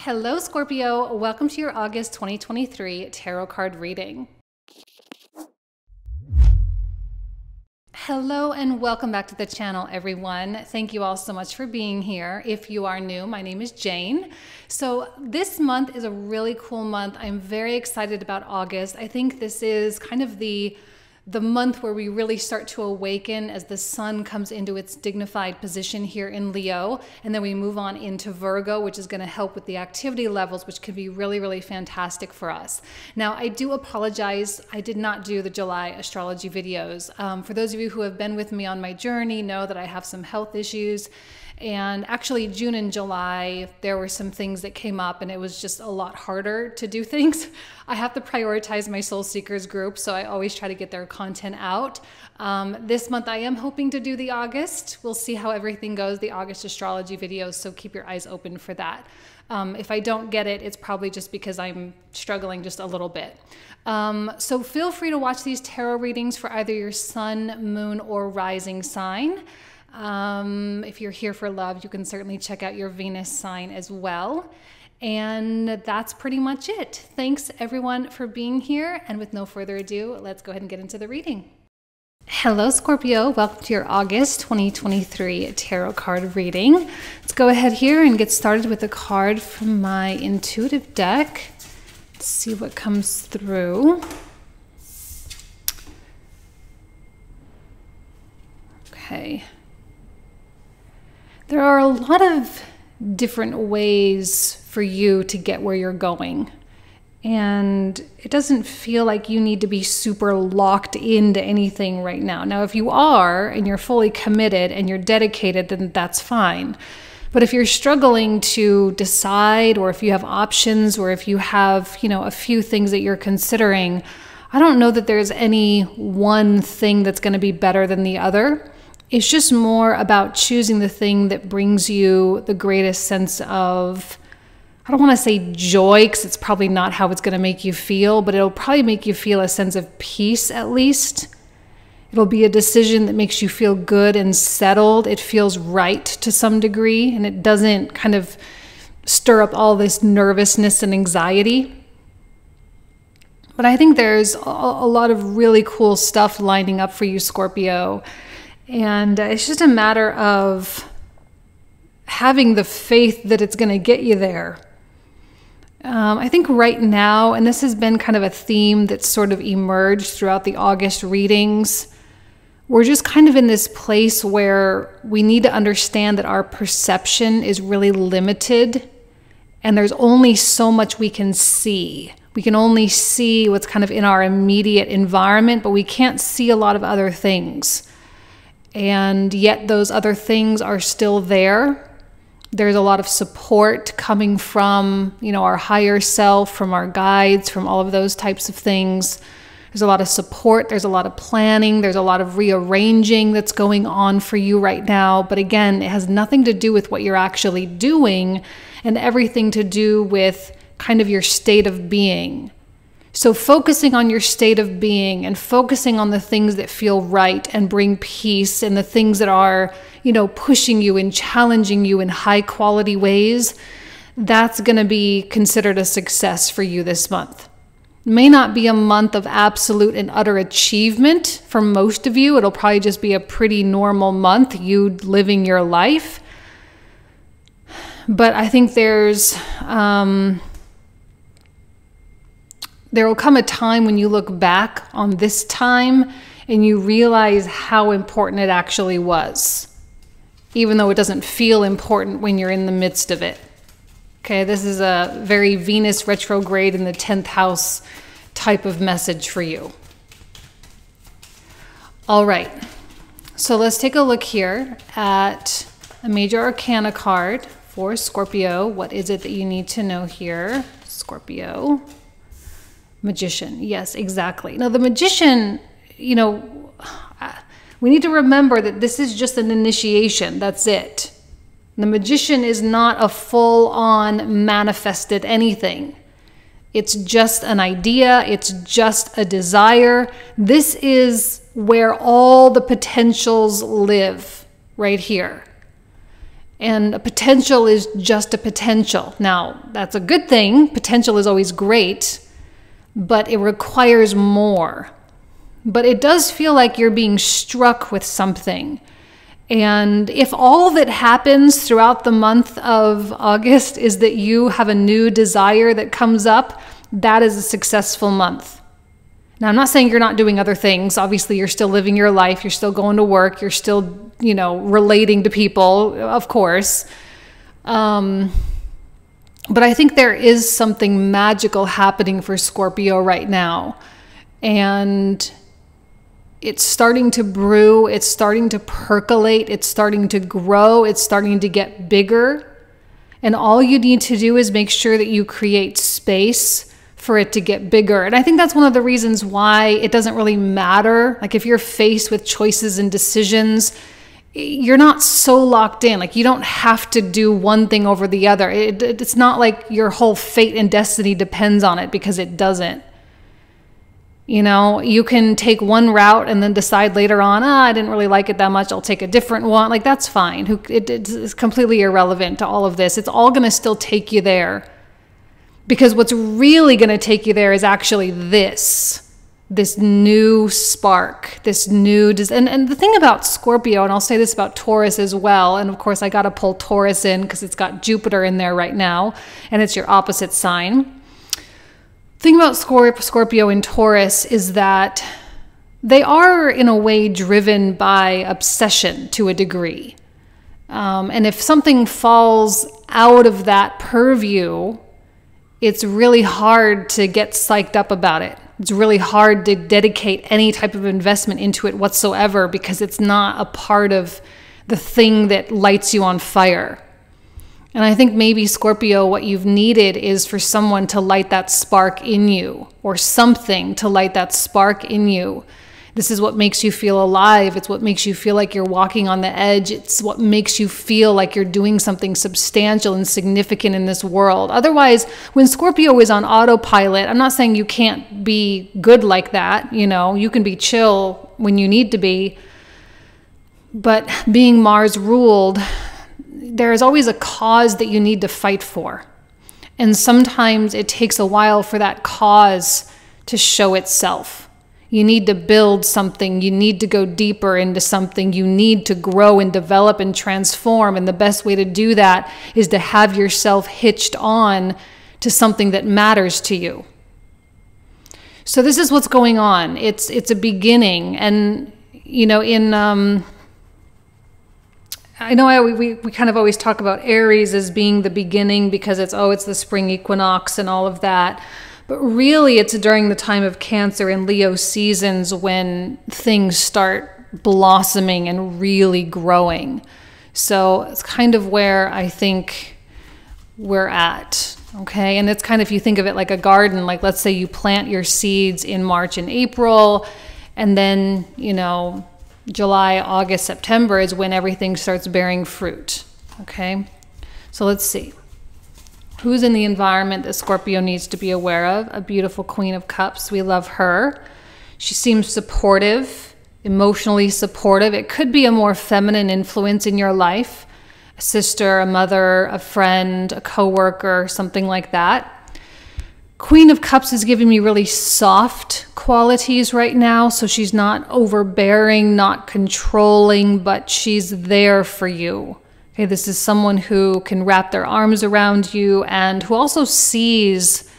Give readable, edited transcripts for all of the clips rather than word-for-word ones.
Hello, Scorpio. Welcome to your August 2023 tarot card reading. Hello and welcome back to the channel, everyone. Thank you all so much for being here. If you are new, my name is Jane. So this month is a really cool month. I'm very excited about August. I think this is kind of the month where we really start to awaken as the sun comes into its dignified position here in Leo, and then we move on into Virgo, which is going to help with the activity levels, which can be really, really fantastic for us. Now, I do apologize. I did not do the July astrology videos. For those of you who have been with me on my journey know that I have some health issues. And actually, June and July, there were some things that came up and it was just a lot harder to do things. I have to prioritize my Soul Seekers group, so I always try to get their content out. This month, I am hoping to do the August. We'll see how everything goes, the August astrology videos, so keep your eyes open for that. If I don't get it, it's probably just because I'm struggling just a little bit. So feel free to watch these tarot readings for either your sun, moon, or rising sign. If you're here for love, you can certainly check out your Venus sign as well. And that's pretty much it. Thanks everyone for being here. And with no further ado, let's go ahead and get into the reading. Hello, Scorpio. Welcome to your August 2023 tarot card reading. Let's go ahead here and get started with a card from my intuitive deck. Let's see what comes through. Okay. There are a lot of different ways for you to get where you're going. And it doesn't feel like you need to be super locked into anything right now. Now, if you are and you're fully committed and you're dedicated, then that's fine. But if you're struggling to decide, or if you have options, or if you have, a few things that you're considering, I don't know that there's any one thing that's going to be better than the other. It's just more about choosing the thing that brings you the greatest sense of, I don't want to say joy, because it's probably not how it's going to make you feel, but it'll probably make you feel a sense of peace at least. It'll be a decision that makes you feel good and settled. It feels right to some degree, and it doesn't kind of stir up all this nervousness and anxiety. But I think there's a lot of really cool stuff lining up for you, Scorpio. And it's just a matter of having the faith that it's going to get you there. I think right now, and this has been kind of a theme that's sort of emerged throughout the August readings, we're just kind of in this place where we need to understand that our perception is really limited, and there's only so much we can see. We can only see what's kind of in our immediate environment, but we can't see a lot of other things. And yet those other things are still there. There's a lot of support coming from, our higher self, from our guides, from all of those types of things. There's a lot of support. There's a lot of planning. There's a lot of rearranging that's going on for you right now. But again, it has nothing to do with what you're actually doing and everything to do with kind of your state of being. So focusing on your state of being and focusing on the things that feel right and bring peace, and the things that are, pushing you and challenging you in high quality ways, that's going to be considered a success for you this month. It may not be a month of absolute and utter achievement for most of you. It'll probably just be a pretty normal month, you living your life. But I think there will come a time when you look back on this time and you realize how important it actually was, even though it doesn't feel important when you're in the midst of it. Okay, this is a very Venus retrograde in the 10th house type of message for you. All right, so let's take a look here at a major arcana card for Scorpio. What is it that you need to know here, Scorpio? Magician. Yes, exactly. Now, the Magician, we need to remember that this is just an initiation. That's it. The Magician is not a full-on manifested anything. It's just an idea. It's just a desire. This is where all the potentials live, right here. And a potential is just a potential. Now, that's a good thing. Potential is always great, but it requires more. But it does feel like you're being struck with something. And if all that happens throughout the month of August is that you have a new desire that comes up, that is a successful month. Now, I'm not saying you're not doing other things. Obviously, you're still living your life. You're still going to work. You're still, relating to people, of course. But I think there is something magical happening for Scorpio right now. And it's starting to brew. It's starting to percolate. It's starting to grow. It's starting to get bigger. And all you need to do is make sure that you create space for it to get bigger. And I think that's one of the reasons why it doesn't really matter. Like if you're faced with choices and decisions, you're not so locked in. Like you don't have to do one thing over the other. It's not like your whole fate and destiny depends on it, because it doesn't. You can take one route and then decide later on, I didn't really like it that much, I'll take a different one. Like that's fine. It's completely irrelevant to all of this. It's all going to still take you there. Because what's really going to take you there is actually this new spark, this new, and the thing about Scorpio, and I'll say this about Taurus as well, and of course I got to pull Taurus in because it's got Jupiter in there right now, and it's your opposite sign. The thing about Scorpio and Taurus is that they are in a way driven by obsession to a degree. And if something falls out of that purview, it's really hard to get psyched up about it. It's really hard to dedicate any type of investment into it whatsoever, because it's not a part of the thing that lights you on fire. And I think maybe Scorpio, what you've needed is for someone to light that spark in you, or something to light that spark in you. This is what makes you feel alive. It's what makes you feel like you're walking on the edge. It's what makes you feel like you're doing something substantial and significant in this world. Otherwise, when Scorpio is on autopilot, I'm not saying you can't be good like that. You can be chill when you need to be. But being Mars ruled, there is always a cause that you need to fight for. And sometimes it takes a while for that cause to show itself. You need to build something. You need to go deeper into something. You need to grow and develop and transform. And the best way to do that is to have yourself hitched on to something that matters to you. So this is what's going on. It's a beginning. And, I know we kind of always talk about Aries as being the beginning because it's the spring equinox and all of that. But really, it's during the time of Cancer and Leo seasons when things start blossoming and really growing. So it's kind of where I think we're at, okay? And it's kind of, if you think of it like a garden, like let's say you plant your seeds in March and April, and then, July, August, September is when everything starts bearing fruit, okay? So let's see. Who's in the environment that Scorpio needs to be aware of? A beautiful Queen of Cups. We love her. She seems supportive, emotionally supportive. It could be a more feminine influence in your life. A sister, a mother, a friend, a coworker, something like that. Queen of Cups is giving me really soft qualities right now. So she's not overbearing, not controlling, but she's there for you. Okay, this is someone who can wrap their arms around you and who also sees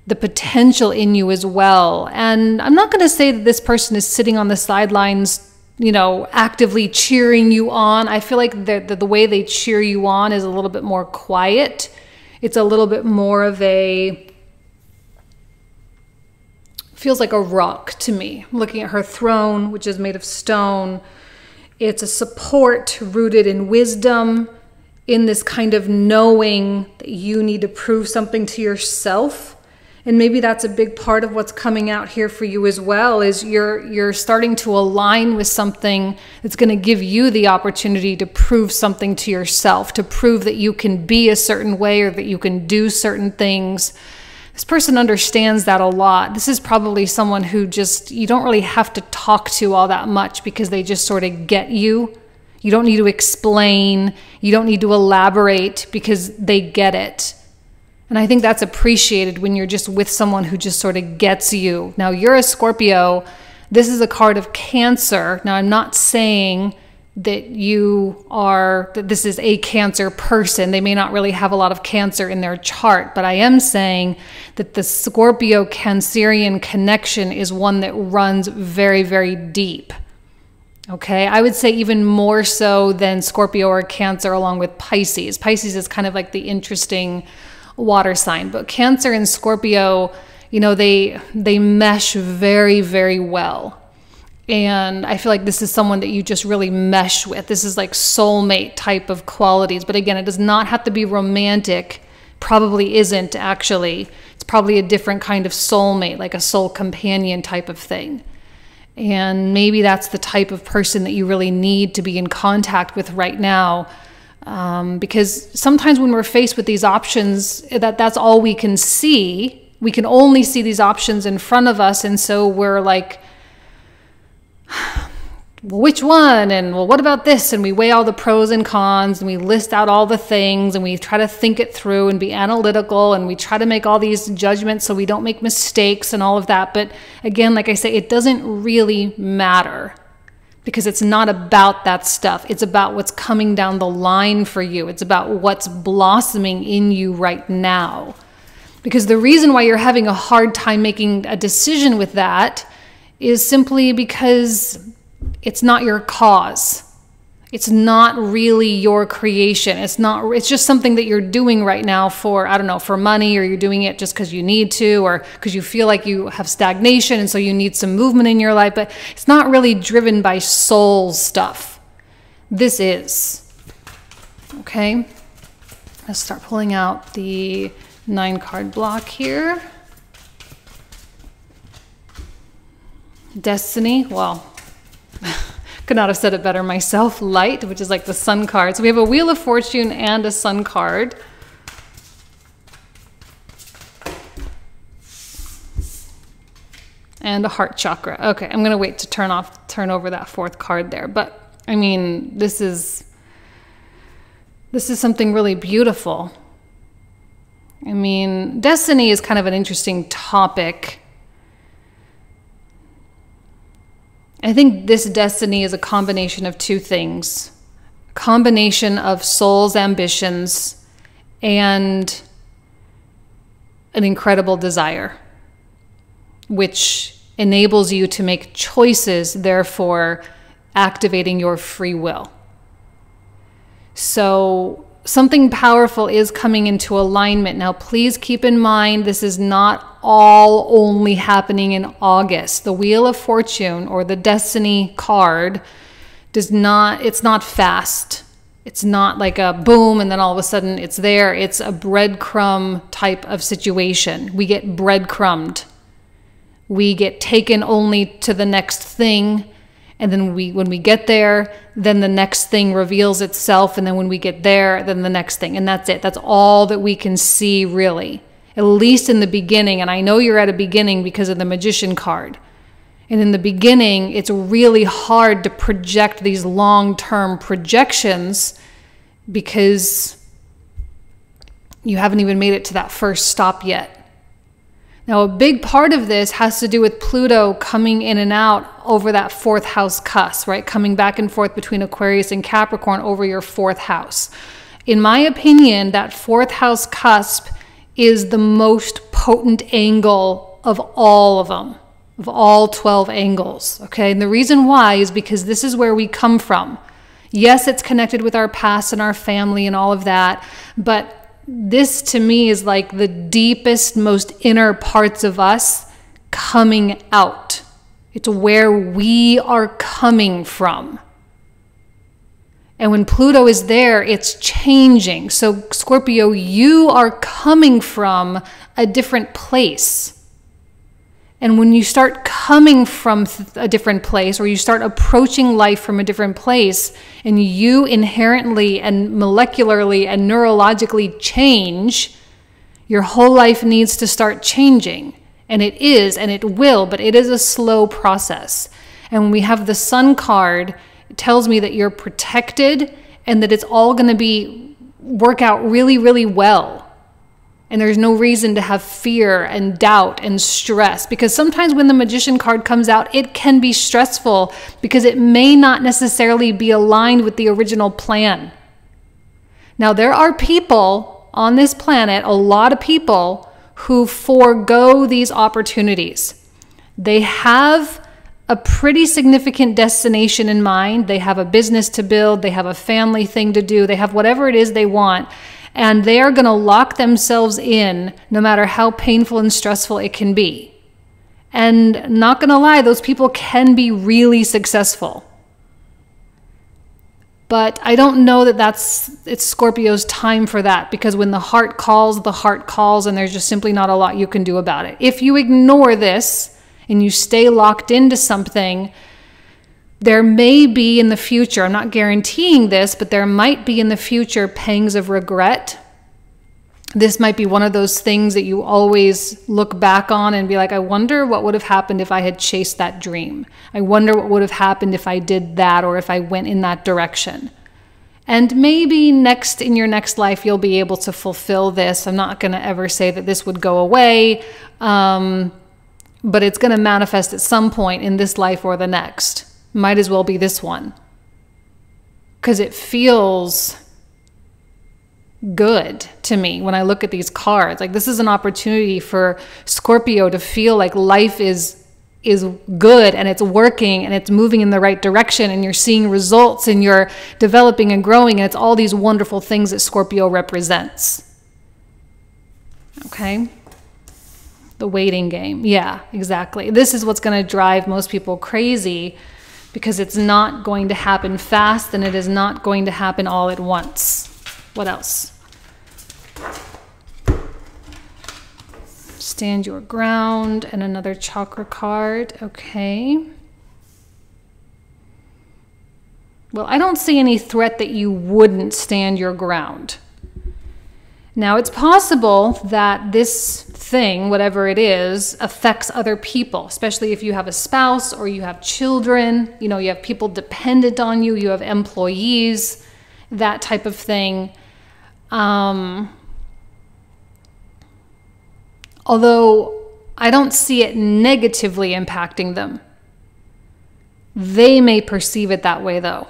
the potential in you as well. And I'm not going to say that this person is sitting on the sidelines, actively cheering you on. I feel like the way they cheer you on is a little bit more quiet. It's a little bit more of feels like a rock to me. I'm looking at her throne, which is made of stone. It's a support rooted in wisdom, in this kind of knowing that you need to prove something to yourself. And maybe that's a big part of what's coming out here for you as well, is you're starting to align with something that's going to give you the opportunity to prove something to yourself, to prove that you can be a certain way or that you can do certain things. This person understands that a lot. This is probably someone who you don't really have to talk to all that much because they just sort of get you. You don't need to explain. You don't need to elaborate because they get it. And I think that's appreciated when you're just with someone who just sort of gets you. Now, you're a Scorpio. This is a card of Cancer. Now, I'm not saying that that this is a Cancer person. They may not really have a lot of Cancer in their chart, but I am saying that the Scorpio Cancerian connection is one that runs very, very deep. Okay, I would say even more so than Scorpio or Cancer along with Pisces. Pisces is kind of like the interesting water sign, but Cancer and Scorpio, they mesh very, very well. And I feel like this is someone that you just really mesh with. This is like soulmate type of qualities. But again, it does not have to be romantic. Probably isn't actually. It's probably a different kind of soulmate, like a soul companion type of thing. And maybe that's the type of person that you really need to be in contact with right now. Because sometimes when we're faced with these options, that's all we can see. We can only see these options in front of us. And so we're like, well, which one? And well, what about this? And we weigh all the pros and cons and we list out all the things and we try to think it through and be analytical and we try to make all these judgments so we don't make mistakes and all of that. But again, like I say, it doesn't really matter because it's not about that stuff. It's about what's coming down the line for you. It's about what's blossoming in you right now. Because the reason why you're having a hard time making a decision with that is simply because it's not your cause. It's not really your creation. It's just something that you're doing right now for, I don't know, for money, or you're doing it just because you need to, or because you feel like you have stagnation and so you need some movement in your life, but it's not really driven by soul stuff. This is. Okay? Let's start pulling out the 9-card block here. Destiny, well, could not have said it better myself. Light, which is like the sun card. So we have a Wheel of Fortune and a sun card. And a heart chakra. Okay, I'm going to wait to turn over that 4th card there. But I mean, this is something really beautiful. I mean, destiny is kind of an interesting topic. I think this destiny is a combination of 2 things. A combination of soul's ambitions and an incredible desire, which enables you to make choices, therefore activating your free will. So something powerful is coming into alignment. Now, please keep in mind, this is not all only happening in August. The Wheel of Fortune, or the Destiny card, it's not fast. It's not like a boom and then all of a sudden it's there. It's a breadcrumb type of situation. We get breadcrumbed. We get taken only to the next thing. And then when we get there, then the next thing reveals itself. And then when we get there, then the next thing. And that's it. That's all that we can see, really. At least in the beginning. And I know you're at a beginning because of the Magician card. And in the beginning, it's really hard to project these long-term projections because you haven't even made it to that first stop yet. Now, a big part of this has to do with Pluto coming in and out over that 4th house cusp, right? Coming back and forth between Aquarius and Capricorn over your 4th house. In my opinion, that 4th house cusp is the most potent angle of all of them, of all 12 angles, okay? And the reason why is because this is where we come from. Yes, it's connected with our past and our family and all of that, but this to me is like the deepest, most inner parts of us coming out. It's where we are coming from. And when Pluto is there, it's changing. So Scorpio, you are coming from a different place. And when you start coming from a different place, or you start approaching life from a different place, and you inherently and molecularly and neurologically change, your whole life needs to start changing. And it is, and it will, but it is a slow process. And when we have the Sun card, It tells me that you're protected and that it's all going to work out really, really well. And there's no reason to have fear and doubt and stress, because sometimes when the Magician card comes out, it can be stressful because it may not necessarily be aligned with the original plan. Now, there are people on this planet, a lot of people, who forego these opportunities. They have a pretty significant destination in mind. They have a business to build. They have a family thing to do. They have whatever it is they want. And they are going to lock themselves in no matter how painful and stressful it can be. And not going to lie, those people can be really successful. But I don't know that it's Scorpio's time for that, because when the heart calls, and there's just simply not a lot you can do about it. If you ignore this and you stay locked into something, there may be in the future, I'm not guaranteeing this, but there might be in the future pangs of regret. This might be one of those things that you always look back on and be like, I wonder what would have happened if I had chased that dream. I wonder what would have happened if I did that, or if I went in that direction. And maybe in your next life, you'll be able to fulfill this. I'm not going to ever say that this would go away, but it's going to manifest at some point in this life or the next. Might as well be this one, because it feels good to me when I look at these cards. Like, this is an opportunity for Scorpio to feel like life is good and it's working and it's moving in the right direction, and you're seeing results and you're developing and growing, and it's all these wonderful things that Scorpio represents. Okay? The waiting game. Yeah, exactly. This is what's going to drive most people crazy, because it's not going to happen fast, and it is not going to happen all at once. What else? Stand your ground, and another chakra card. Okay. Well, I don't see any threat that you wouldn't stand your ground. Now, it's possible that this thing, whatever it is, affects other people, especially if you have a spouse or you have children, you have people dependent on you, you have employees, that type of thing. Although I don't see it negatively impacting them. They may perceive it that way, though.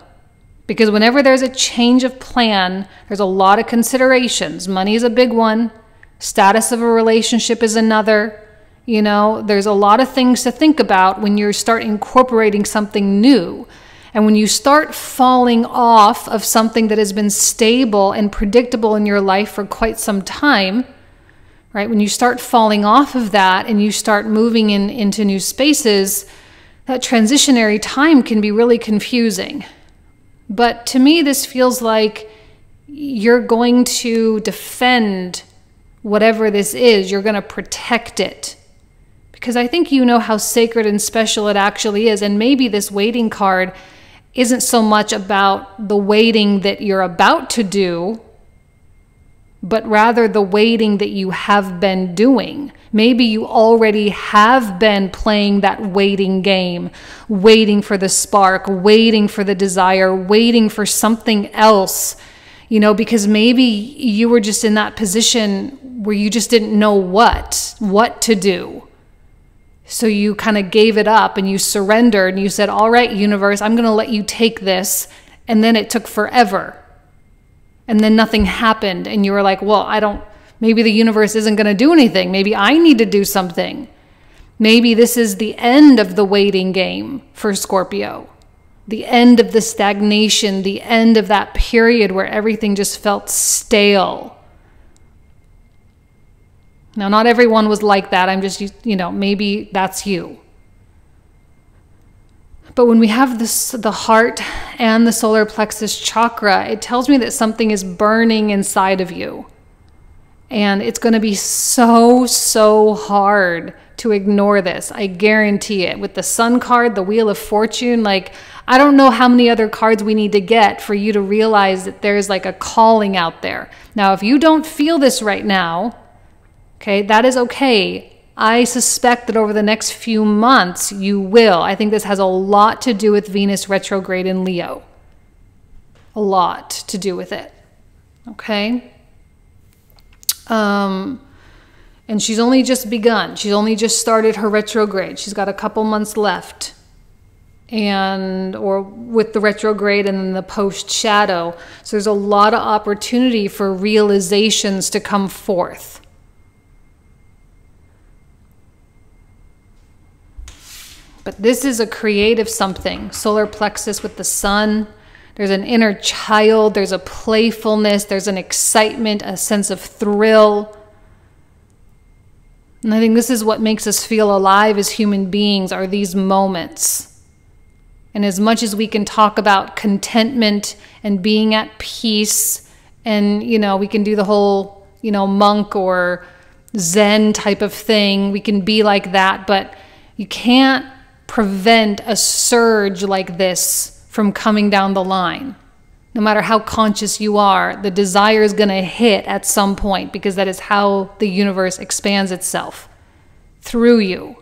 Because whenever there's a change of plan, there's a lot of considerations. Money is a big one. Status of a relationship is another. There's a lot of things to think about when you start incorporating something new. And when you start falling off of something that has been stable and predictable in your life for quite some time, right? When you start falling off of that and you start moving into new spaces, that transitionary time can be really confusing. But to me, this feels like you're going to defend whatever this is. You're going to protect it. Because I think you know how sacred and special it actually is. And maybe this waiting card isn't so much about the waiting that you're about to do, but rather the waiting that you have been doing. Maybe you already have been playing that waiting game, waiting for the spark, waiting for the desire, waiting for something else, because maybe you were just in that position where you just didn't know what to do. So you kind of gave it up and you surrendered and you said, all right, universe, I'm going to let you take this. And then it took forever. And then nothing happened. And you were like, well, maybe the universe isn't going to do anything. Maybe I need to do something. Maybe this is the end of the waiting game for Scorpio. The end of the stagnation, the end of that period where everything just felt stale. Now, not everyone was like that. I'm just, maybe that's you. But when we have the heart and the solar plexus chakra, it tells me that something is burning inside of you. And it's going to be so, so hard to ignore this. I guarantee it. With the Sun card, the Wheel of Fortune, I don't know how many other cards we need to get for you to realize that there's a calling out there. Now, if you don't feel this right now, okay, that is okay. I suspect that over the next few months, you will. I think this has a lot to do with Venus retrograde in Leo. A lot to do with it. Okay? And she's only just begun. She's only just started her retrograde. She's got a couple months left. Or with the retrograde and then the post shadow. So there's a lot of opportunity for realizations to come forth. But this is a creative something. Solar plexus with the sun. There's an inner child. There's a playfulness. There's an excitement, a sense of thrill. And I think this is what makes us feel alive as human beings, are these moments. And as much as we can talk about contentment and being at peace, and, you know, we can do the whole, you know, monk or Zen type of thing. We can be like that, but you can't prevent a surge like this from coming down the line. No matter how conscious you are, the desire is going to hit at some point, because that is how the universe expands itself, through you.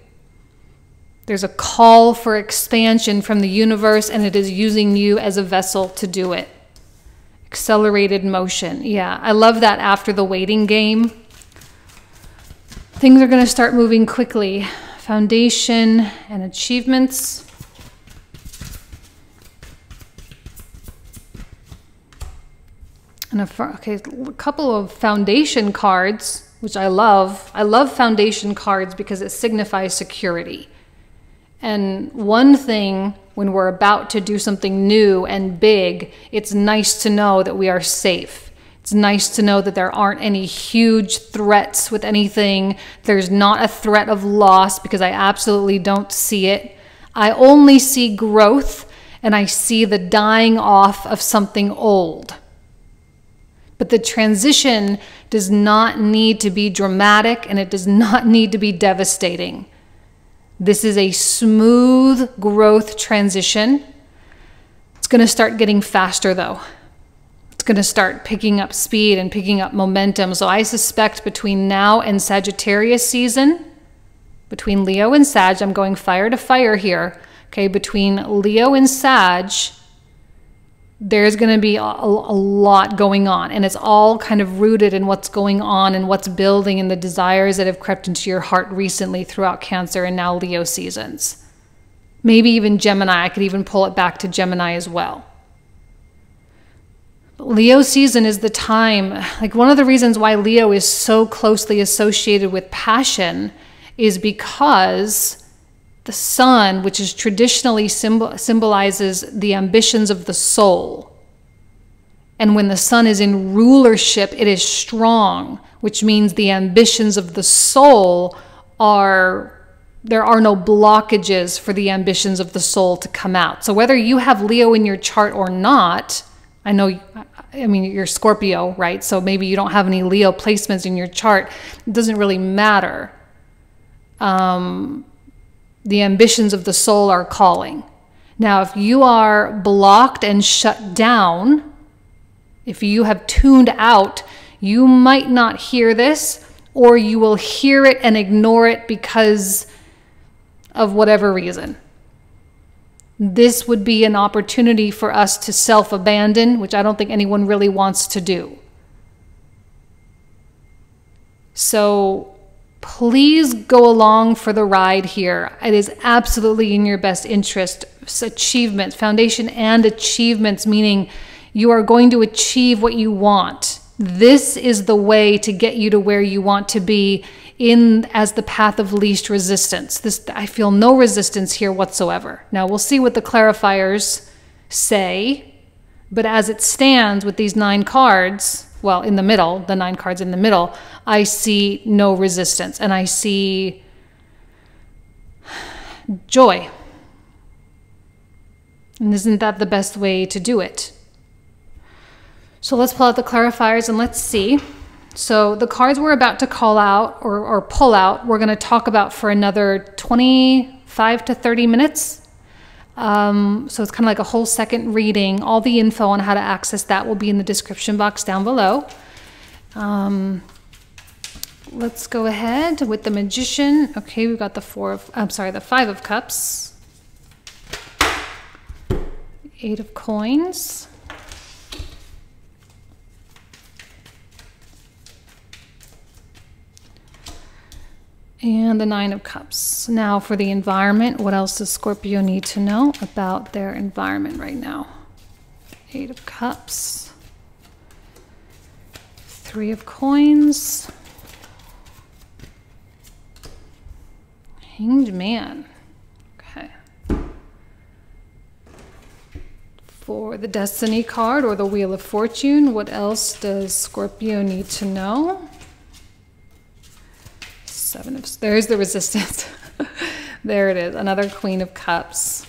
There's a call for expansion from the universe, and it is using you as a vessel to do it. Accelerated motion. Yeah, I love that after the waiting game. Things are going to start moving quickly. Foundation and achievements. And a couple of foundation cards, which I love. I love foundation cards because it signifies security. And one thing, when we're about to do something new and big, it's nice to know that we are safe. It's nice to know that there aren't any huge threats with anything. There's not a threat of loss, because I absolutely don't see it. I only see growth, and I see the dying off of something old. But the transition does not need to be dramatic, and it does not need to be devastating. This is a smooth growth transition. It's going to start getting faster, though. It's going to start picking up speed and picking up momentum. So I suspect between now and Sagittarius season, between Leo and Sag, I'm going fire to fire here. Okay, between Leo and Sag, there's going to be a lot going on, and it's all kind of rooted in what's going on and what's building and the desires that have crept into your heart recently throughout Cancer and now Leo seasons. Maybe even Gemini. I could even pull it back to Gemini as well. But Leo season is the time, like one of the reasons why Leo is so closely associated with passion is because the sun, which is traditionally symbolizes the ambitions of the soul. And when the sun is in rulership, it is strong, which means the ambitions of the soul there are no blockages for the ambitions of the soul to come out. So whether you have Leo in your chart or not, I mean, you're Scorpio, right? So maybe you don't have any Leo placements in your chart. It doesn't really matter. The ambitions of the soul are calling. Now, if you are blocked and shut down, if you have tuned out, you might not hear this, or you will hear it and ignore it because of whatever reason. This would be an opportunity for us to self-abandon, which I don't think anyone really wants to do. So please go along for the ride here. It is absolutely in your best interest. Achievements, foundation and achievements, meaning you are going to achieve what you want. This is the way to get you to where you want to be as the path of least resistance. I feel no resistance here whatsoever. Now we'll see what the clarifiers say, but as it stands with these 9 cards, well, in the middle, the 9 cards in the middle, I see no resistance, and I see joy. And isn't that the best way to do it? So let's pull out the clarifiers and let's see. So the cards we're about to call out or pull out, we're going to talk about for another 25 to 30 minutes. So it's kind of like a whole second reading. All the info on how to access that will be in the description box down below. let's go ahead with the Magician. Okay, we've got the the 5 of Cups, 8 of Coins, and the 9 of Cups. Now for the environment, what else does Scorpio need to know about their environment right now? 8 of Cups, 3 of Coins, Hanged Man. Okay. For the Destiny card or the Wheel of Fortune, what else does Scorpio need to know? 7 of, there's the Resistance. There it is, another Queen of Cups.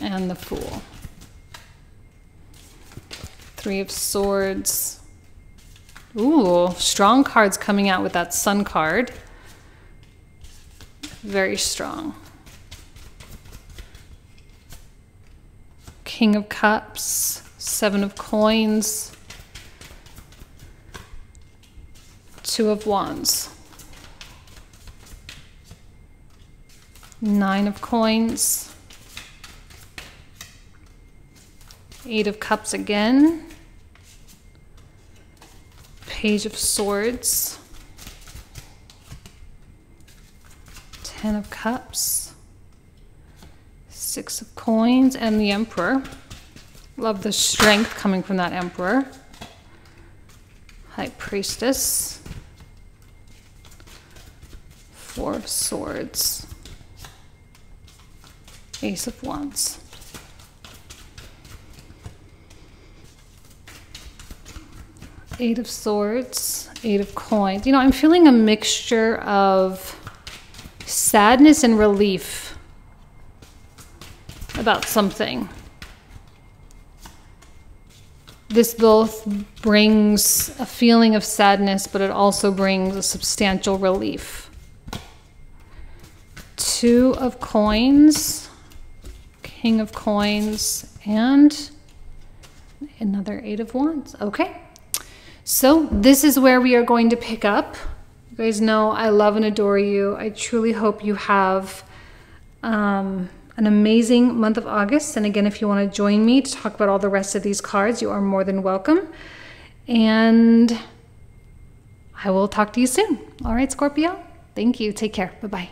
And the Fool. 3 of Swords. Ooh, strong cards coming out with that Sun card. Very strong. King of Cups, 7 of Coins, 2 of Wands, 9 of Coins, 8 of Cups again, Page of Swords, 10 of Cups, 6 of Coins, and the Emperor. Love the strength coming from that Emperor. High Priestess, 4 of Swords, Ace of Wands. Eight of Swords, 8 of Coins. You know, I'm feeling a mixture of sadness and relief about something. This both brings a feeling of sadness, but it also brings a substantial relief. 2 of Coins, King of Coins, and another 8 of Wands. Okay. So this is where we are going to pick up. You guys know I love and adore you. I truly hope you have an amazing month of August. And again, if you want to join me to talk about all the rest of these cards, you are more than welcome. And I will talk to you soon. All right, Scorpio. Thank you. Take care. Bye-bye.